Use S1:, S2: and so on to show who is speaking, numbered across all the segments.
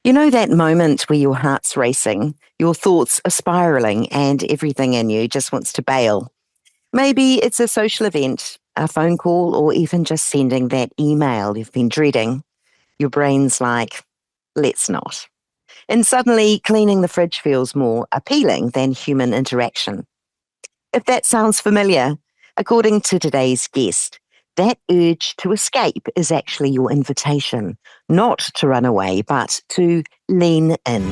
S1: You know that moment where your heart's racing, your thoughts are spiraling, and everything in you just wants to bail? Maybe it's a social event, a phone call, or even just sending that email you've been dreading. Your brain's like, let's not. And suddenly, cleaning the fridge feels more appealing than human interaction. If that sounds familiar, according to today's guest, that urge to escape is actually your invitation, not to run away, but to lean in.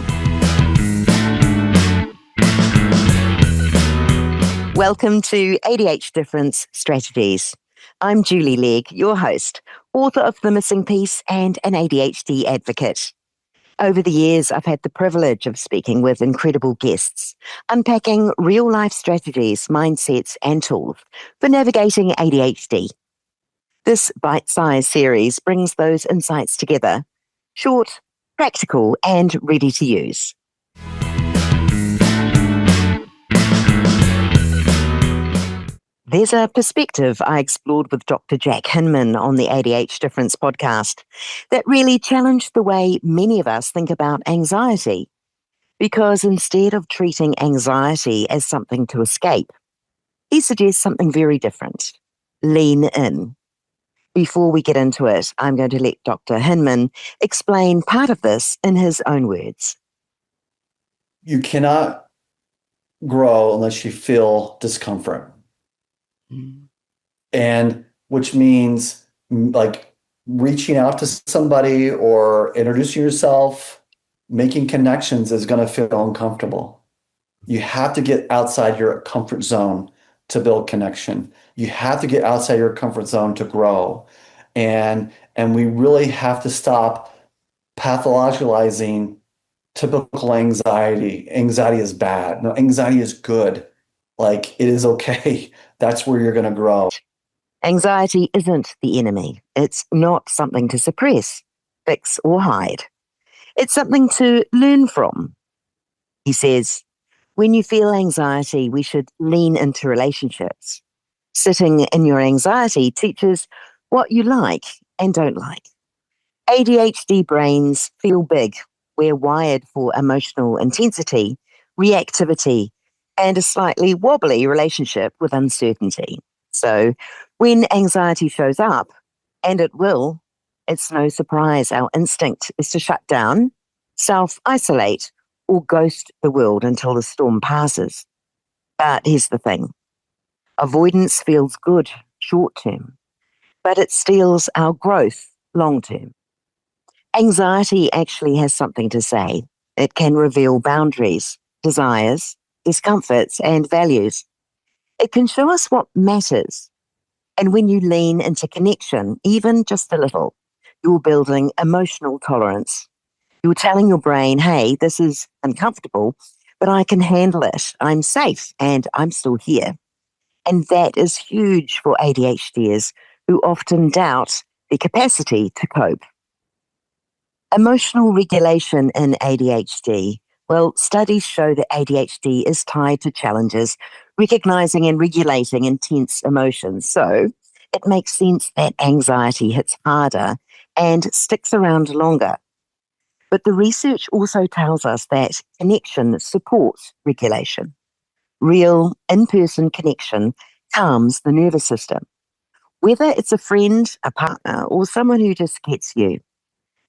S1: Welcome to ADHDifference Strategies. I'm Julie Legg, your host, author of The Missing Piece and an ADHD advocate. Over the years, I've had the privilege of speaking with incredible guests, unpacking real-life strategies, mindsets, and tools for navigating ADHD. This Bitesized series brings those insights together, short, practical, and ready to use. There's a perspective I explored with Dr. Jack Hinman on the ADHDifference podcast that really challenged the way many of us think about anxiety. Because instead of treating anxiety as something to escape, he suggests something very different: lean in. Before we get into it, I'm going to let Dr. Hinman explain part of this in his own words.
S2: You cannot grow unless you feel discomfort. And which means like reaching out to somebody or introducing yourself, making connections is going to feel uncomfortable. You have to get outside your comfort zone to build connection. You have to get outside your comfort zone to grow. And we really have to stop pathologizing typical anxiety. Anxiety is bad. No, anxiety is good. Like, it is okay. That's where you're going to grow.
S1: Anxiety isn't the enemy. It's not something to suppress, fix, or hide. It's something to learn from. He says, when you feel anxiety, we should lean into relationships. Sitting in your anxiety teaches what you like and don't like. ADHD brains feel big. We're wired for emotional intensity, reactivity, and a slightly wobbly relationship with uncertainty. So when anxiety shows up, and it will, it's no surprise our instinct is to shut down, self-isolate, or ghost the world until the storm passes. But here's the thing. Avoidance feels good short term, but it steals our growth long term. Anxiety actually has something to say. It can reveal boundaries, desires, discomforts, and values. It can show us what matters. And when you lean into connection, even just a little, you're building emotional tolerance. You're telling your brain, hey, this is uncomfortable, but I can handle it. I'm safe and I'm still here. And that is huge for ADHDers who often doubt their capacity to cope. Emotional regulation in ADHD. Well, studies show that ADHD is tied to challenges recognizing and regulating intense emotions. So it makes sense that anxiety hits harder and sticks around longer. But the research also tells us that connection supports regulation. Real in-person connection calms the nervous system, whether it's a friend, a partner, or someone who just gets you.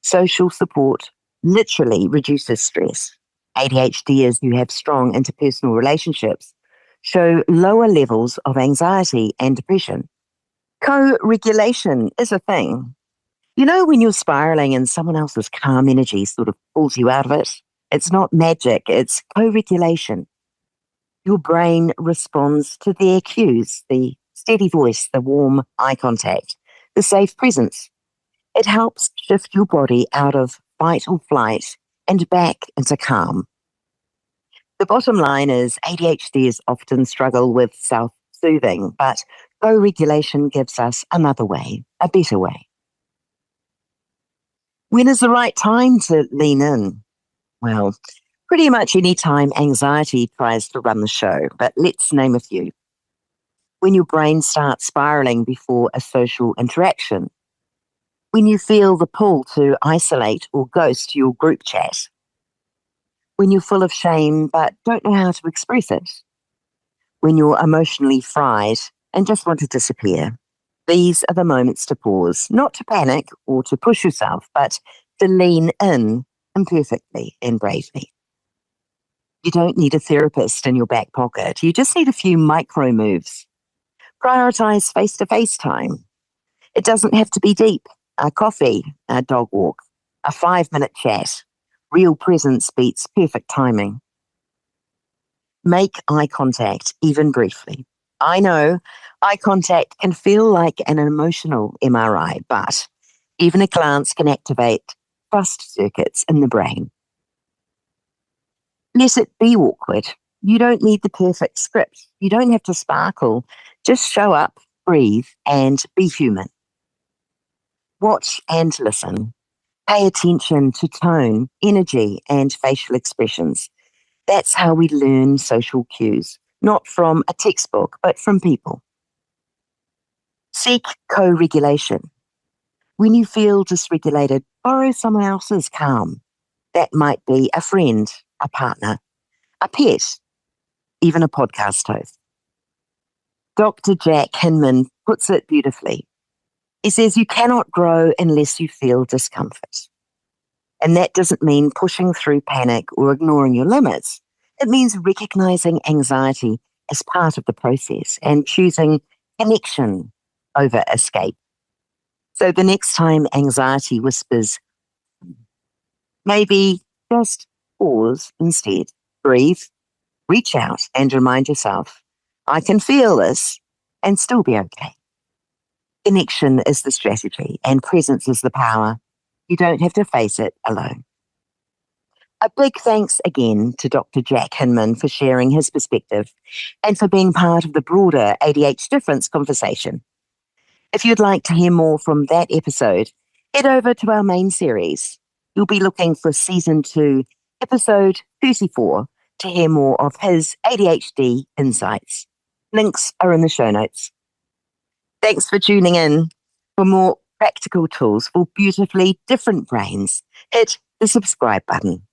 S1: Social support literally reduces stress. ADHDers who have strong interpersonal relationships show lower levels of anxiety and depression. Co-regulation is a thing. You know, when you're spiraling and someone else's calm energy sort of pulls you out of it? It's not magic, it's co-regulation. Your brain responds to their cues, the steady voice, the warm eye contact, the safe presence. It helps shift your body out of fight or flight and back into calm. The bottom line is ADHDers often struggle with self-soothing, but co-regulation gives us another way, a better way. When is the right time to lean in? Well, pretty much any time anxiety tries to run the show, but let's name a few. When your brain starts spiraling before a social interaction, When you feel the pull to isolate or ghost your group chat. When you're full of shame but don't know how to express it. When you're emotionally fried and just want to disappear. These are the moments to pause, not to panic or to push yourself, but to lean in imperfectly and bravely. You don't need a therapist in your back pocket. You just need a few micro moves. Prioritize face to face time. It doesn't have to be deep. A coffee, a dog walk, a 5-minute chat. Real presence beats perfect timing. Make eye contact, even briefly. I know eye contact can feel like an emotional MRI, but even a glance can activate trust circuits in the brain. Let it be awkward. You don't need the perfect script. You don't have to sparkle. Just show up, breathe, and be human. Watch and listen. Pay attention to tone, energy, and facial expressions. That's how we learn social cues, not from a textbook, but from people. Seek co-regulation. When you feel dysregulated, borrow someone else's calm. That might be a friend, a partner, a pet, even a podcast host. Dr. Jack Hinman puts it beautifully. He says you cannot grow unless you feel discomfort. And that doesn't mean pushing through panic or ignoring your limits. It means recognizing anxiety as part of the process and choosing connection over escape. So the next time anxiety whispers, maybe just pause instead, breathe, reach out and remind yourself, I can feel this and still be okay. Connection is the strategy and presence is the power. You don't have to face it alone. A big thanks again to Dr. Jack Hinman for sharing his perspective and for being part of the broader ADHDifference conversation. If you'd like to hear more from that episode, head over to our main series. You'll be looking for season 2, episode 34, to hear more of his ADHD insights. Links are in the show notes. Thanks for tuning in. For more practical tools for beautifully different brains, hit the subscribe button.